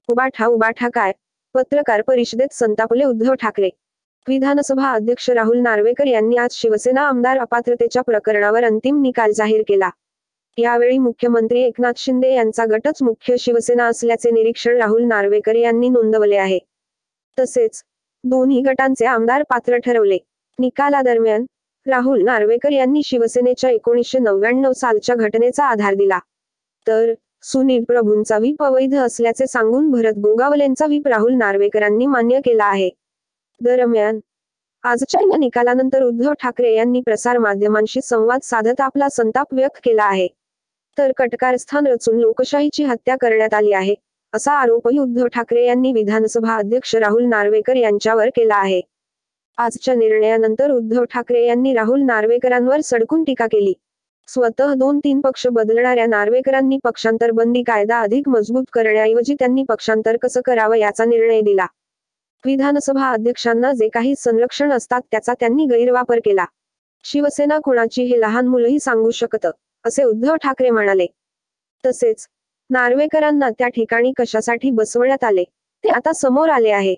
उबाठा काय? पत्रकार परिषदेत संतापले उद्धव ठाकरे. विधानसभा अध्यक्ष राहुल नार्वेकर यांनी आज शिवसेना आमदार अपात्रतेच्या प्रकरणावर अंतिम निकाल जाहीर केला. यावेळी मुख्यमंत्री एकनाथ शिंदे यांचा गटच मुख्य शिवसेना असल्याचे निरीक्षण राहुल नार्वेकर यांनी नोंदवले आहे. तसेच दोन्ही गटांचे आमदार पात्र ठरवले. निकालादरम्यान राहुल नार्वेकर यांनी शिवसेनेच्या 1999 सालच्या घटनेचा आधार दिला. तर सुनील प्रभूंचा व्हीप अवैध असल्याचे सांगून भरत गोगावलेंचा व्हीप राहुल नार्वेकरांनी मान्य केला आहे. दरम्यान आजच्या या निकालानंतर उद्धव ठाकरे यांनी प्रसारमाध्यमांशी संवाद साधत आपला संताप व्यक्त केला आहे. तर कटकारस्थान रचून लोकशाहीची हत्या करण्यात आली आहे, असा आरोपही उद्धव ठाकरे यांनी विधानसभा अध्यक्ष राहुल नार्वेकर यांच्यावर केला आहे. आजच्या निर्णयानंतर उद्धव ठाकरे यांनी राहुल नार्वेकरांवर सडकून टीका केली. स्वतः 2-3 पक्ष बदलणाऱ्या नार्वेकरांनी पक्षांतर बंदी कायदा अधिक मजबूत करण्याऐवजी त्यांनी पक्षांतर कसं करावं याचा निर्णय दिला. विधानसभा अध्यक्षांना जे काही संरक्षण असतात त्याचा त्यांनी गैरवापर केला. शिवसेना कुणाची हे लहान मुलंही सांगू शकतं, असे उद्धव ठाकरे म्हणाले. तसेच नार्वेकरांना त्या ठिकाणी कशासाठी बसवण्यात आले ते आता समोर आले आहे.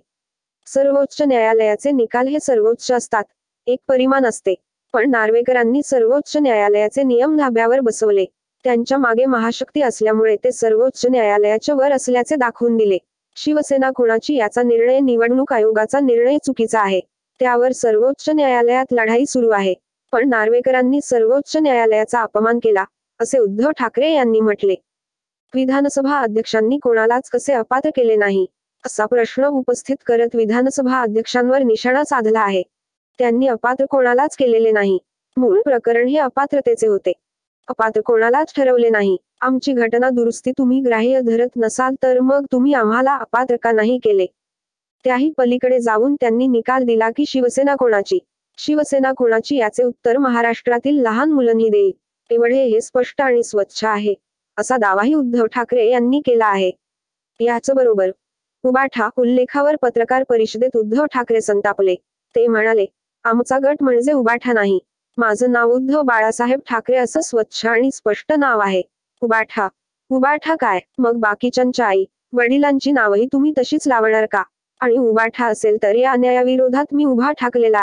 सर्वोच्च न्यायालयाचे निकाल हे सर्वोच्च असतात, एक परिमाण असते. पण नार्वेकरांनी सर्वोच्च न्यायालयाचे नियम धाब्यावर बसवले. त्यांच्या मागे महाशक्ती असल्यामुळे ते सर्वोच्च न्यायालयाच्या वर असल्याचे दाखवून दिले. शिवसेना कुणाची याचा निर्णय निवडणूक आयोगाचा निर्णय चुकीचा आहे. त्यावर सर्वोच्च न्यायालयात लढाई सुरू आहे. पण नार्वेकरांनी सर्वोच्च न्यायालयाचा अपमान केला, असे उद्धव ठाकरे यांनी म्हटले. विधानसभा अध्यक्षांनी कोणालाच कसे अपात्र केले नाही, असा प्रश्न उपस्थित करत विधानसभा अध्यक्षांवर निशाणा साधला आहे. त्यांनी अपात्र कोणालाच केलेले नाही. मूळ प्रकरण हे अपात्रतेचे होते. अपात्र कोणालाच ठरवले नाही. आमची घटना दुरुस्ती तुम्ही ग्राह्य धरत नसाल तर मग तुम्ही आम्हाला अपात्र का नाही केले? त्याही पलीकडे जाऊन त्यांनी निकाल दिला की शिवसेना कोणाची, शिवसेना कोणाची याचे उत्तर महाराष्ट्रातील लहान मुलांनी देईल, एवढे हे स्पष्ट आणि स्वच्छ आहे, असा दावाही उद्धव ठाकरे यांनी केला आहे. याचबरोबर उबाठा उल्लेखावर पत्रकार परिषदेत उद्धव ठाकरे संतापले. ते म्हणाले, आमचा गट म्हणजे उबाठा नाही. माझं नाव उद्धव बाळासाहेब ठाकरे असं स्वच्छ आणि स्पष्ट नाव आहे. उबाठा काय? मग बाकीच्यांच्या आई वडिलांची नावही तुम्ही तशीच लावणार का? आणि उबाठा असेल तर या अन्यायाविरोधात मी उभा ठाकलेला